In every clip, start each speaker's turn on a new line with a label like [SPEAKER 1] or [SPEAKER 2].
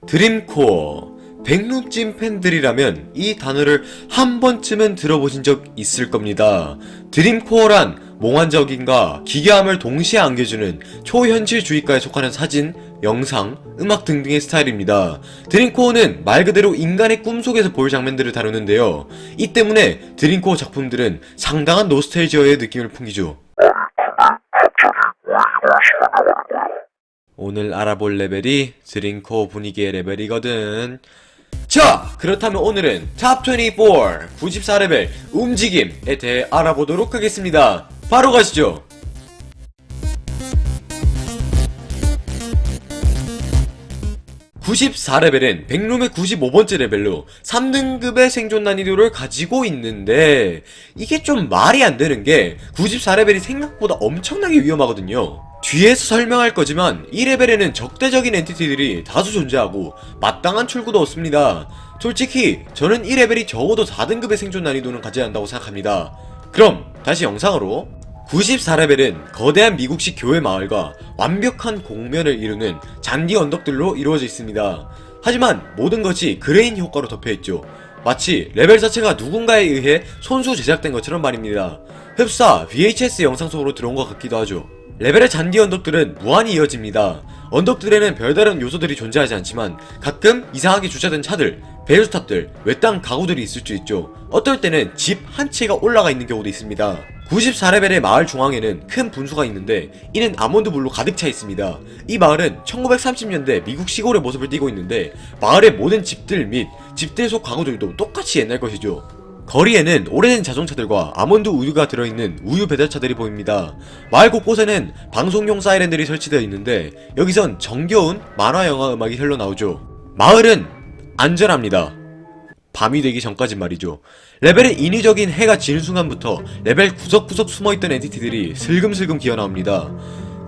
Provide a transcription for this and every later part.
[SPEAKER 1] 드림코어. 백룸찜 팬들이라면 이 단어를 한 번쯤은 들어보신 적 있을 겁니다. 드림코어란 몽환적인과 기괴함을 동시에 안겨주는 초현실주의가에 속하는 사진, 영상, 음악 등등의 스타일입니다. 드림코어는 말 그대로 인간의 꿈속에서 볼 장면들을 다루는데요. 이 때문에 드림코어 작품들은 상당한 노스텔지어의 느낌을 풍기죠. 오늘 알아볼 레벨이 드림코어 분위기의 레벨이거든. 자, 그렇다면 오늘은 탑 24, 94레벨 움직임에 대해 알아보도록 하겠습니다. 바로 가시죠. (94레벨은) 백룸의 95번째 레벨로 3등급의 생존 난이도를 가지고 있는데, 이게 좀 말이 안 되는 게 94레벨이 생각보다 엄청나게 위험하거든요. 뒤에서 설명할 거지만 이 레벨에는 적대적인 엔티티들이 다수 존재하고 마땅한 출구도 없습니다. 솔직히 저는 이 레벨이 적어도 4등급의 생존 난이도는 가져야 한다고 생각합니다. 그럼 다시 영상으로. 94레벨은 거대한 미국식 교회 마을과 완벽한 공면을 이루는 잔디 언덕들로 이루어져 있습니다. 하지만 모든 것이 그레인 효과로 덮여있죠. 마치 레벨 자체가 누군가에 의해 손수 제작된 것처럼 말입니다. 흡사 VHS 영상 속으로 들어온 것 같기도 하죠. 레벨의 잔디 언덕들은 무한히 이어집니다. 언덕들에는 별다른 요소들이 존재하지 않지만 가끔 이상하게 주차된 차들, 베일스탑들, 외딴 가구들이 있을 수 있죠. 어떨 때는 집 한 채가 올라가 있는 경우도 있습니다. 94레벨의 마을 중앙에는 큰 분수가 있는데 이는 아몬드블로 가득 차 있습니다. 이 마을은 1930년대 미국 시골의 모습을 띠고 있는데 마을의 모든 집들 및 집들 속 가구들도 똑같이 옛날 것이죠. 거리에는 오래된 자동차들과 아몬드 우유가 들어있는 우유 배달차들이 보입니다. 마을 곳곳에는 방송용 사이렌들이 설치되어 있는데 여기선 정겨운 만화 영화 음악이 흘러나오죠. 마을은 안전합니다. 밤이 되기 전까진 말이죠. 레벨의 인위적인 해가 지는 순간부터 레벨 구석구석 숨어있던 엔티티들이 슬금슬금 기어나옵니다.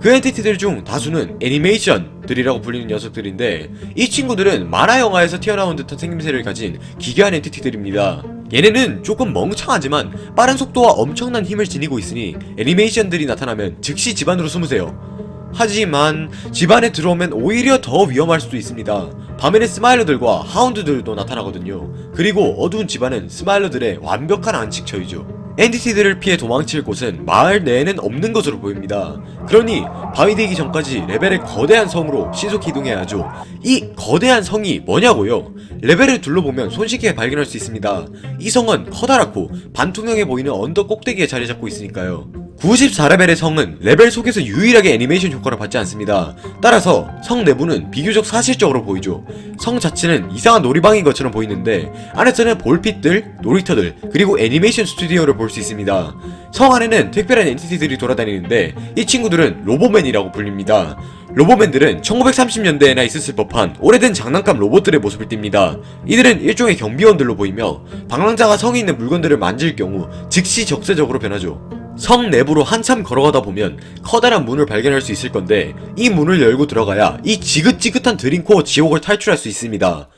[SPEAKER 1] 그 엔티티들 중 다수는 애니메이션들이라고 불리는 녀석들인데 이 친구들은 만화 영화에서 튀어나온 듯한 생김새를 가진 기괴한 엔티티들입니다. 얘네는 조금 멍청하지만 빠른 속도와 엄청난 힘을 지니고 있으니 애니메이션들이 나타나면 즉시 집안으로 숨으세요. 하지만 집안에 들어오면 오히려 더 위험할 수도 있습니다. 밤에는 스마일러들과 하운드들도 나타나거든요. 그리고 어두운 집안은 스마일러들의 완벽한 안식처이죠. 엔티티들을 피해 도망칠 곳은 마을 내에는 없는 것으로 보입니다. 그러니 밤이 되기 전까지 레벨의 거대한 성으로 신속히 이동해야 하죠. 이 거대한 성이 뭐냐고요? 레벨을 둘러보면 손쉽게 발견할 수 있습니다. 이 성은 커다랗고 반투명해 보이는 언덕 꼭대기에 자리 잡고 있으니까요. 94레벨의 성은 레벨 속에서 유일하게 애니메이션 효과를 받지 않습니다. 따라서 성 내부는 비교적 사실적으로 보이죠. 성 자체는 이상한 놀이방인 것처럼 보이는데 안에서는 볼빛들, 놀이터들, 그리고 애니메이션 스튜디오를 볼 수 있습니다. 성 안에는 특별한 엔티티들이 돌아다니는데 이 친구들은 로보맨이라고 불립니다. 로보맨들은 1930년대에나 있었을 법한 오래된 장난감 로봇들의 모습을 띱니다. 이들은 일종의 경비원들로 보이며 방랑자가 성에 있는 물건들을 만질 경우 즉시 적세적으로 변하죠. 성 내부로 한참 걸어가다 보면 커다란 문을 발견할 수 있을 건데 이 문을 열고 들어가야 이 지긋지긋한 드림코어 지옥을 탈출할 수 있습니다.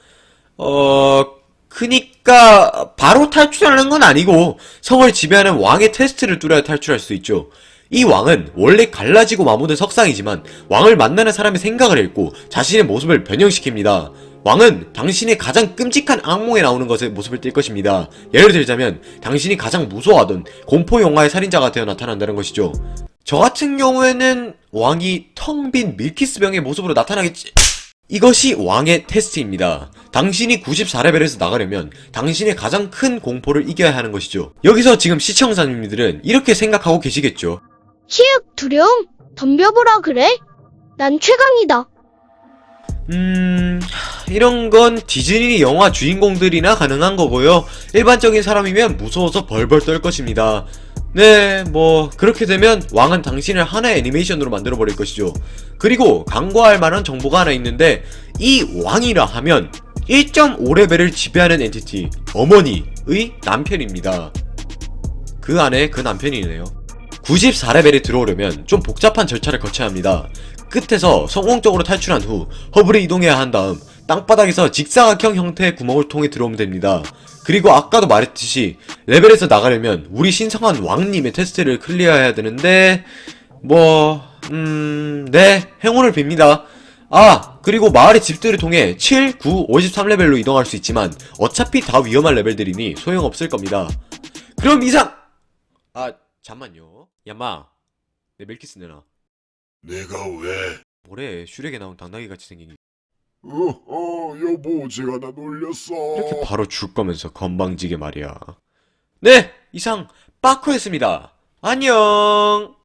[SPEAKER 1] 그니까 바로 탈출하는 건 아니고 성을 지배하는 왕의 테스트를 뚫어야 탈출할 수 있죠. 이 왕은 원래 갈라지고 마모된 석상이지만 왕을 만나는 사람의 생각을 읽고 자신의 모습을 변형시킵니다. 왕은 당신의 가장 끔찍한 악몽에 나오는 것의 모습을 띌 것입니다. 예를 들자면 당신이 가장 무서워하던 공포 영화의 살인자가 되어 나타난다는 것이죠. 저 같은 경우에는 왕이 텅 빈 밀키스병의 모습으로 나타나겠지. 이것이 왕의 테스트입니다. 당신이 94레벨에서 나가려면 당신의 가장 큰 공포를 이겨야 하는 것이죠. 여기서 지금 시청자님들은 이렇게 생각하고 계시겠죠.
[SPEAKER 2] 치윽 두려움 덤벼보라 그래? 난 최강이다.
[SPEAKER 1] 이런 건 디즈니 영화 주인공들이나 가능한 거고요. 일반적인 사람이면 무서워서 벌벌 떨 것입니다. 네, 그렇게 되면 왕은 당신을 하나의 애니메이션으로 만들어버릴 것이죠. 그리고 간과할 만한 정보가 하나 있는데 이 왕이라 하면 1.5레벨을 지배하는 엔티티 어머니의 남편입니다. 그 안에 그 남편이네요. 94레벨에 들어오려면 좀 복잡한 절차를 거쳐야 합니다. 끝에서 성공적으로 탈출한 후 허브를 이동해야 한 다음 땅바닥에서 직사각형 형태의 구멍을 통해 들어오면 됩니다. 그리고 아까도 말했듯이 레벨에서 나가려면 우리 신성한 왕님의 테스트를 클리어해야 되는데 네, 행운을 빕니다. 그리고 마을의 집들을 통해 7, 9, 53레벨로 이동할 수 있지만 어차피 다 위험한 레벨들이니 소용없을 겁니다. 그럼 이상! 잠만요. 얌마, 내 멜키스 내놔.
[SPEAKER 3] 내가 왜?
[SPEAKER 1] 뭐래, 슈렉에 나온 당나귀같이 생긴 게.
[SPEAKER 3] 여보, 제가 나 놀렸어.
[SPEAKER 1] 이렇게 바로 줄 거면서 건방지게 말이야. 네! 이상, 빠쿠였습니다. 안녕!